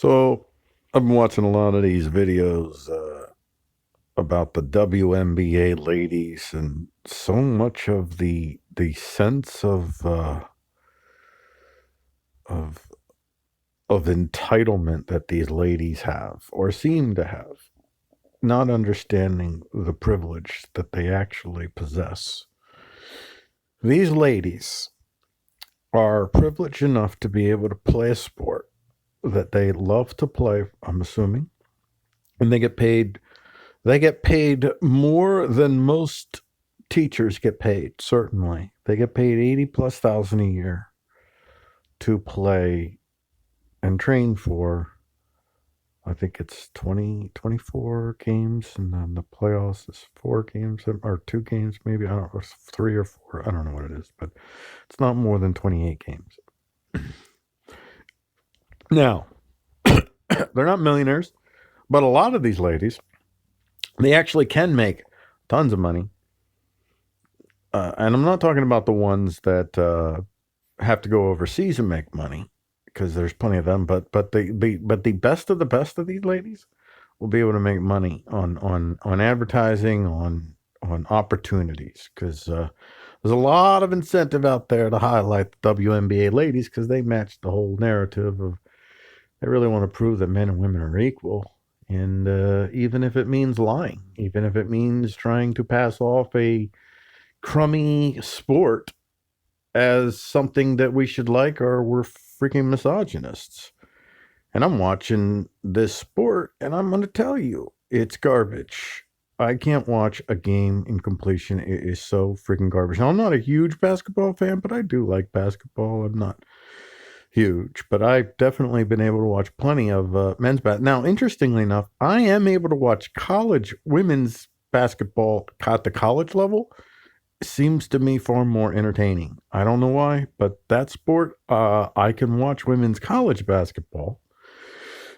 So I've been watching a lot of these videos about the WNBA ladies, and so much of the sense of of entitlement that these ladies have or seem to have, not understanding the privilege that they actually possess. These ladies are privileged enough to be able to play a sport that they love to play, I'm assuming, and they get paid more than most teachers get paid, certainly. They get paid 80 plus thousand a year to play and train for, I think it's 24 games, and then the playoffs is 4 games, or 2 games, maybe. I don't know, or 3 or 4. I don't know what it is, but it's not more than 28 games. Now, they're not millionaires, but a lot of these ladies, they actually can make tons of money. And I'm not talking about the ones that have to go overseas and make money, because there's plenty of them. But the best of the best of these ladies will be able to make money on advertising, on opportunities, because there's a lot of incentive out there to highlight the WNBA ladies, because they match the whole narrative of they really want to prove that men and women are equal. And even if it means lying, even if it means trying to pass off a crummy sport as something that we should like, or we're freaking misogynists. And I'm watching this sport, and I'm going to tell you, it's garbage. I can't watch a game in completion. It is so freaking garbage. Now, I'm not a huge basketball fan, but I do like basketball. I'm not huge, but I've definitely been able to watch plenty of men's basketball. Now, interestingly enough, I am able to watch college women's basketball at the college level. Seems to me far more entertaining. I don't know why, but that sport, I can watch women's college basketball,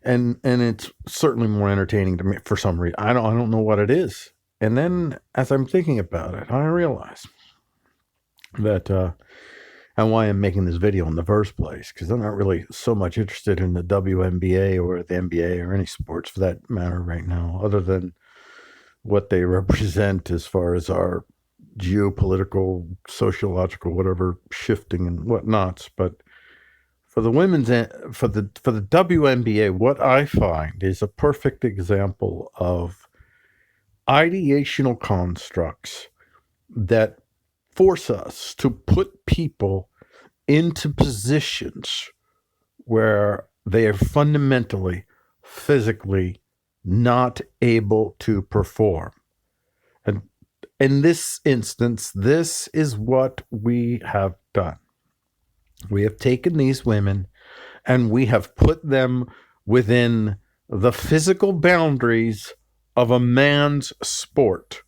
and it's certainly more entertaining to me for some reason. I don't know what it is. And then as I'm thinking about it, I realize that and why I'm making this video in the first place, because I'm not really so much interested in the WNBA or the NBA or any sports for that matter right now, other than what they represent as far as our geopolitical, sociological, whatever shifting and whatnots. But for the for the WNBA, what I find is a perfect example of ideational constructs that force us to put people into positions where they are fundamentally, physically not able to perform. And in this instance, this is what we have done. We have taken these women and we have put them within the physical boundaries of a man's sport.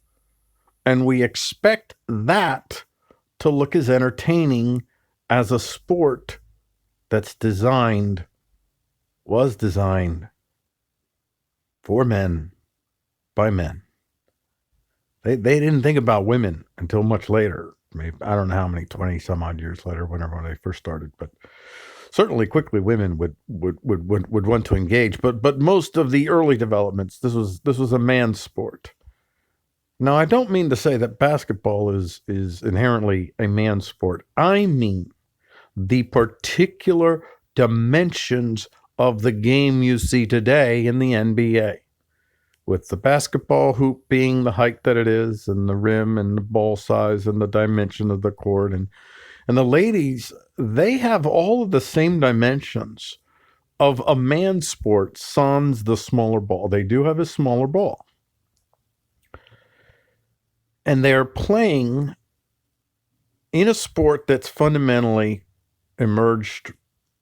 And we expect that to look as entertaining as a sport that's was designed for men by men. They didn't think about women until much later. Maybe, I don't know how many, 20 some odd years later, whenever they first started, but certainly quickly women would want to engage. But most of the early developments, this was a man's sport. Now, I don't mean to say that basketball is inherently a man's sport. I mean the particular dimensions of the game you see today in the NBA, with the basketball hoop being the height that it is, and the rim and the ball size and the dimension of the court. And the ladies, they have all of the same dimensions of a man's sport, sans the smaller ball. They do have a smaller ball. And they're playing in a sport that's fundamentally emerged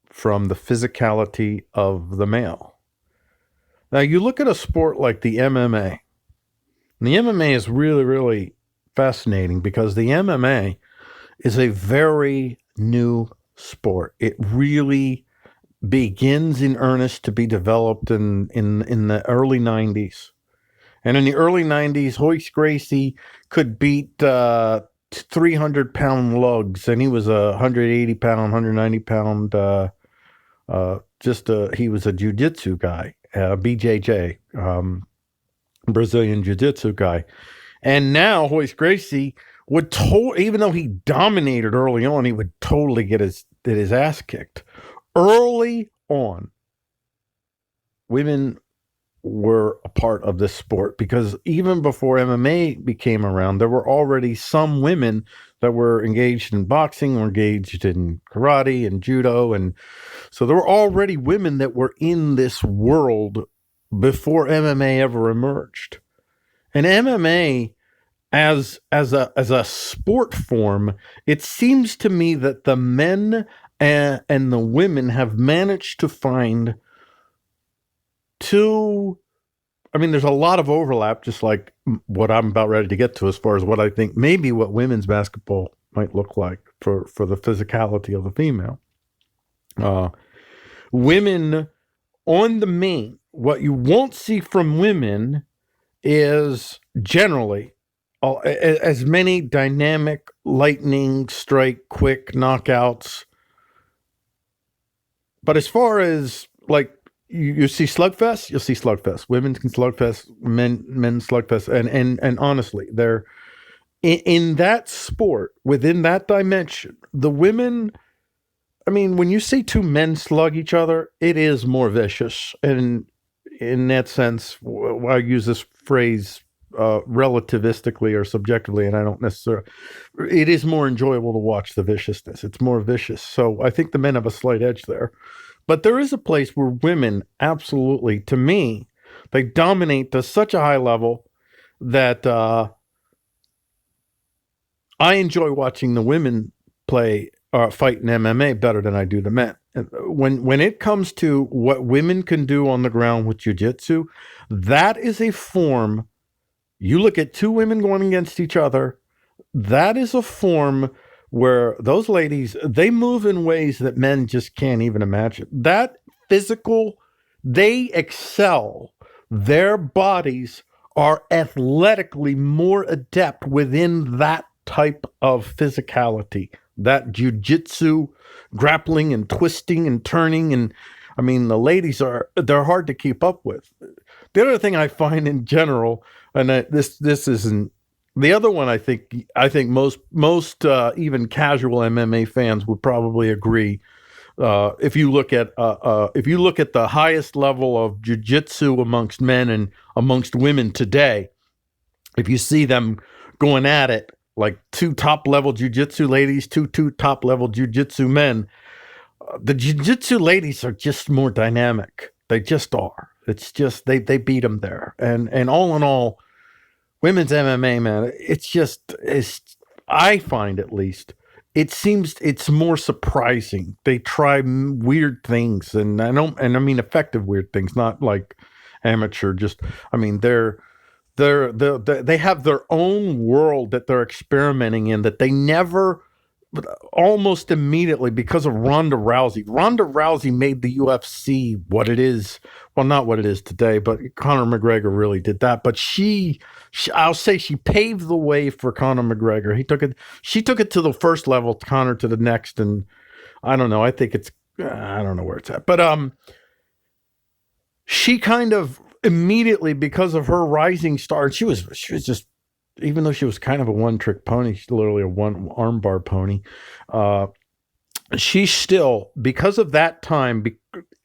from the physicality of the male. Now, you look at a sport like the MMA. And the MMA is really, really fascinating, because the MMA is a very new sport. It really begins in earnest to be developed in the early 90s. And in the early 90s, Hoist Gracie could beat 300-pound lugs, and he was a 180-pound, 190-pound He was a jiu-jitsu guy, BJJ, Brazilian jiu-jitsu guy. And now Royce Gracie would even though he dominated early on, he would totally get his ass kicked. Early on, women were a part of this sport because even before MMA became around, there were already some women that were engaged in boxing, or engaged in karate and judo. And so there were already women that were in this world before MMA ever emerged. And MMA as a sport form, it seems to me that the men and the women have managed to find two. I mean, there's a lot of overlap, just like what I'm about ready to get to, as far as what I think maybe what women's basketball might look like for the physicality of the female. Women on the main, what you won't see from women is generally as many dynamic, lightning strike, quick knockouts. But as far as like you see slugfest, you'll see slugfest. Women can slugfest, men slugfest, and honestly, they're in that sport, within that dimension. The women, I mean, when you see two men slug each other, it is more vicious, and in that sense, I use this phrase relativistically or subjectively, and I don't necessarily. It is more enjoyable to watch the viciousness. It's more vicious. So I think the men have a slight edge there. But there is a place where women absolutely, to me, they dominate to such a high level that I enjoy watching the women play fight in MMA better than I do the men. When it comes to what women can do on the ground with jiu-jitsu, that is a form. You look at two women going against each other, that is a form where those ladies, they move in ways that men just can't even imagine. That physical, they excel. Their bodies are athletically more adept within that type of physicality, that jiu-jitsu, grappling and twisting and turning. And I mean, the ladies they're hard to keep up with. The other thing I find in general, and this isn't the other one, I think most even casual MMA fans would probably agree. If you look at the highest level of jiu-jitsu amongst men and amongst women today, if you see them going at it like two top-level jiu-jitsu ladies, two top-level jiu-jitsu men, the jiu-jitsu ladies are just more dynamic. They just are. It's just they beat them there. And all in all, women's MMA, man, it's I find at least it seems it's more surprising. They try weird things, and I mean effective weird things, not like amateur. Just I mean they have their own world that they're experimenting in that they never. But almost immediately, because of Ronda Rousey. Ronda Rousey made the UFC what it is. Well, not what it is today, but Conor McGregor really did that. But I'll say she paved the way for Conor McGregor. She took it to the first level, Conor to the next, and I don't know. I think I don't know where it's at, but she kind of immediately, because of her rising star, she was just. Even though she was kind of a one-trick pony, she's literally a one armbar pony. She still, because of that time,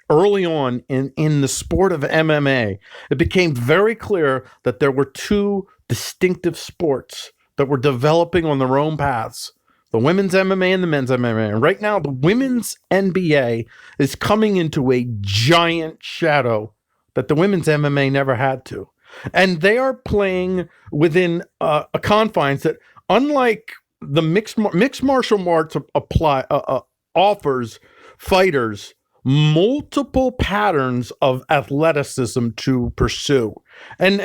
early on in the sport of MMA, it became very clear that there were two distinctive sports that were developing on their own paths: the women's MMA and the men's MMA. And right now, the women's NBA is coming into a giant shadow that the women's MMA never had to. And they are playing within a confines that, unlike the mixed martial arts offers fighters multiple patterns of athleticism to pursue. And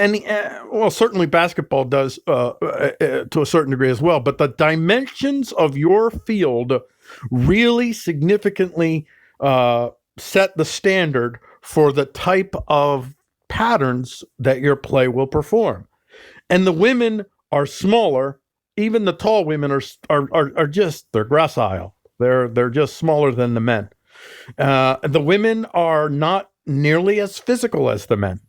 well, certainly basketball does to a certain degree as well. But the dimensions of your field really significantly set the standard for the type of patterns that your play will perform. And the women are smaller. Even the tall women are just, they're gracile. They're just smaller than the men. The women are not nearly as physical as the men.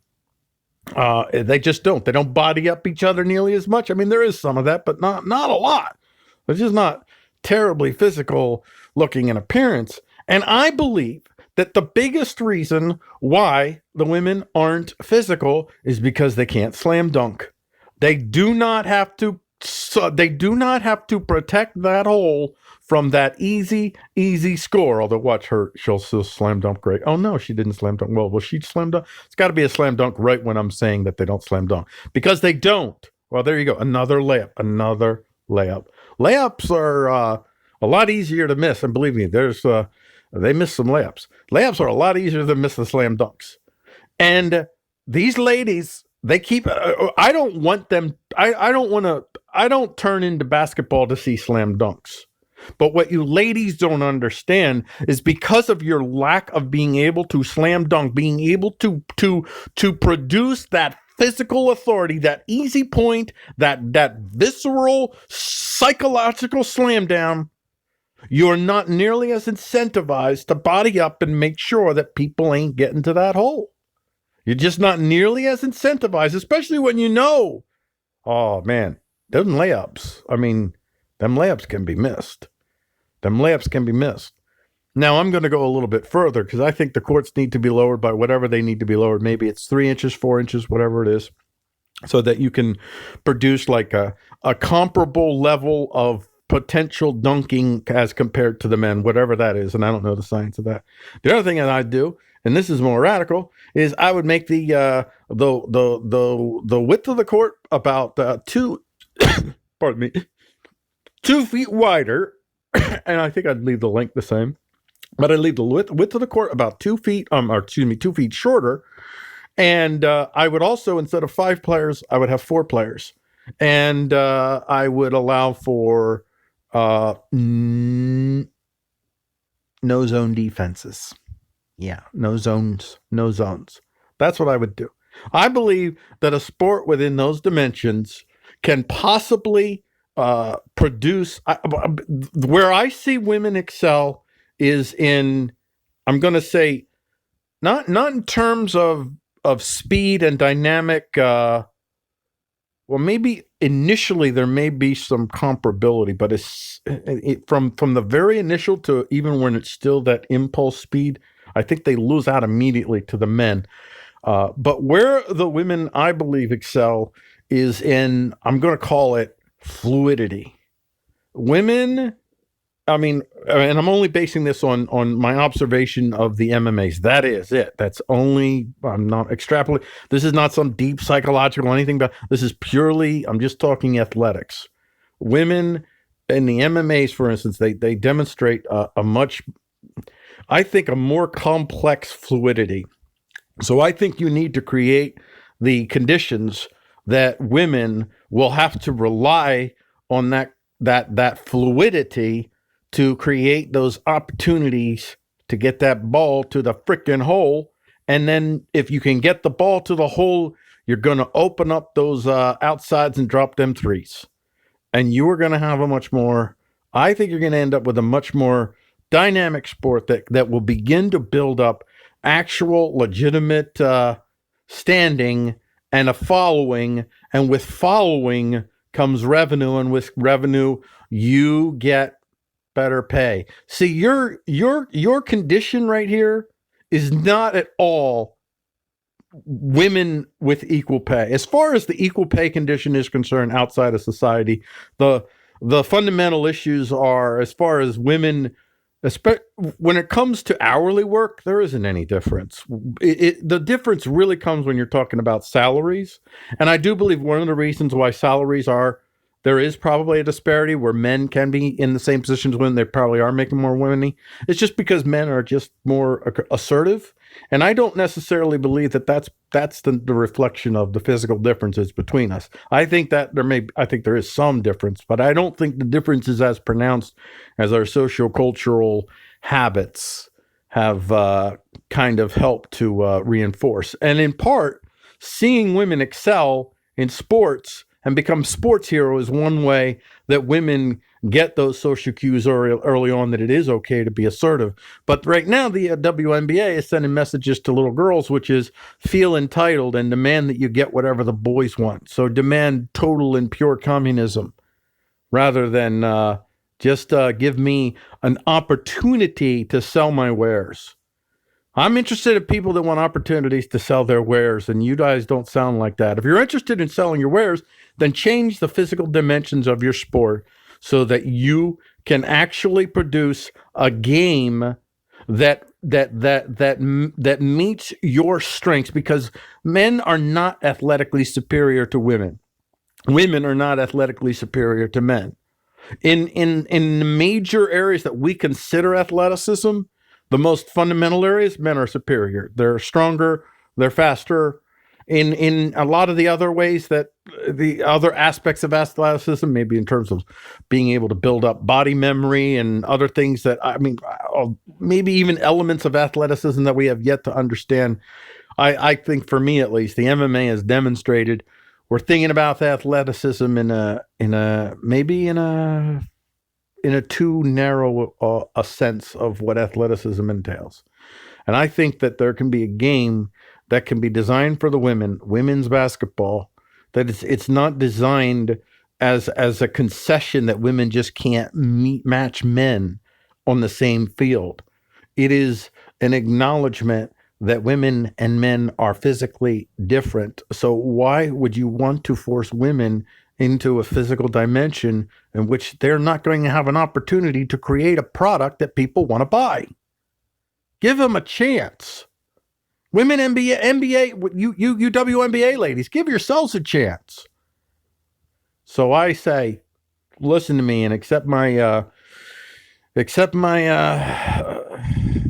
They just don't. They don't body up each other nearly as much. I mean, there is some of that, but not a lot. They're just not terribly physical looking in appearance. And I believe that the biggest reason why the women aren't physical is because they can't slam dunk. They do not have to. So they do not have to protect that hole from that easy score. Although, watch her, she'll still slam dunk great. Oh no, she didn't slam dunk. Well, will she slam dunk? It's got to be a slam dunk right when I'm saying that they don't slam dunk, because they don't. Well, there you go. Another layup. Layups are a lot easier to miss, and believe me, they miss some layups. Layups are a lot easier than miss the slam dunks. And these ladies, they keep. I don't want them. I don't want to. I don't turn into basketball to see slam dunks. But what you ladies don't understand is, because of your lack of being able to slam dunk, being able to produce that physical authority, that easy point, that visceral psychological slam down, you're not nearly as incentivized to body up and make sure that people ain't getting to that hole. You're just not nearly as incentivized, especially when you know, oh man, them layups. I mean, them layups can be missed. Now, I'm going to go a little bit further, because I think the courts need to be lowered by whatever they need to be lowered. Maybe it's 3 inches, 4 inches, whatever it is, so that you can produce like a comparable level of potential dunking as compared to the men, whatever that is. And I don't know the science of that. The other thing that I do, and this is more radical, is I would make the width of the court about 2 feet wider, and I think I'd leave the length the same, but I'd leave the width of the court about 2 feet, 2 feet shorter, and I would also, instead of 5 players, I would have 4 players, and I would allow for no zone defenses. Yeah, no zones. That's what I would do. I believe that a sport within those dimensions can possibly produce. Where I see women excel is in, I'm going to say, not in terms of speed and dynamic. Well, maybe initially there may be some comparability, but from the very initial to even when it's still that impulse speed, I think they lose out immediately to the men. But where the women, I believe, excel is in, I'm going to call it fluidity. Women, I mean, and I'm only basing this on my observation of the MMAs. That is it. That's only, I'm not extrapolating. This is not some deep psychological anything, but this is purely, I'm just talking athletics. Women in the MMAs, for instance, they demonstrate a much, I think, a more complex fluidity. So I think you need to create the conditions that women will have to rely on that fluidity to create those opportunities to get that ball to the frickin' hole. And then if you can get the ball to the hole, you're going to open up those outsides and drop them threes. And you are going to have I think you're going to end up with a much more dynamic sport that will begin to build up actual legitimate standing and a following. And with following comes revenue, and with revenue, you get better pay. See, your condition right here is not at all women with equal pay. As far as the equal pay condition is concerned outside of society, the fundamental issues are, as far as women, when it comes to hourly work, there isn't any difference. The difference really comes when you're talking about salaries. And I do believe one of the reasons why salaries there is probably a disparity where men can be in the same positions when they probably are making more money. It's just because men are just more assertive. And I don't necessarily believe that that's the reflection of the physical differences between us. I think that there is some difference, but I don't think the difference is as pronounced as our sociocultural habits have kind of helped to reinforce. And in part, seeing women excel in sports and become sports hero is one way that women get those social cues early on that it is okay to be assertive. But right now, the WNBA is sending messages to little girls, which is feel entitled and demand that you get whatever the boys want. So demand total and pure communism rather than just give me an opportunity to sell my wares. I'm interested in people that want opportunities to sell their wares, and you guys don't sound like that. If you're interested in selling your wares, then change the physical dimensions of your sport so that you can actually produce a game that meets your strengths, because men are not athletically superior to women. Women are not athletically superior to men. In the major areas that we consider athleticism, the most fundamental areas, men are superior. They're stronger, they're faster. In a lot of the other ways, that the other aspects of athleticism, maybe in terms of being able to build up body memory and other things that, I mean, maybe even elements of athleticism that we have yet to understand. I think, for me at least, the MMA has demonstrated we're thinking about athleticism in a too narrow a sense of what athleticism entails. And I think that there can be a game that can be designed for the women's basketball, that it's not designed as a concession that women just can't match men on the same field. It is an acknowledgement that women and men are physically different. So why would you want to force women into a physical dimension in which they're not going to have an opportunity to create a product that people want to buy? Give them a chance. Women NBA, you WNBA ladies, give yourselves a chance. So I say, listen to me and accept my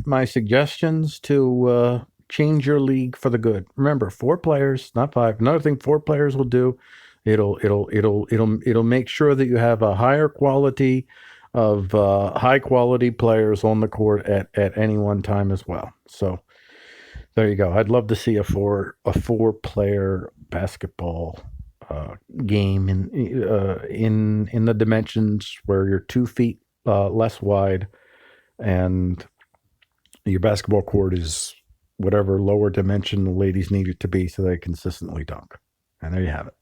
my suggestions to change your league for the good. Remember, 4 players, not 5. Another thing 4 players will do, it'll make sure that you have a higher quality of high quality players on the court at any one time as well. So there you go. I'd love to see a 4 player basketball game in the dimensions where you're 2 feet less wide, and your basketball court is whatever lower dimension the ladies need it to be so they consistently dunk. And there you have it.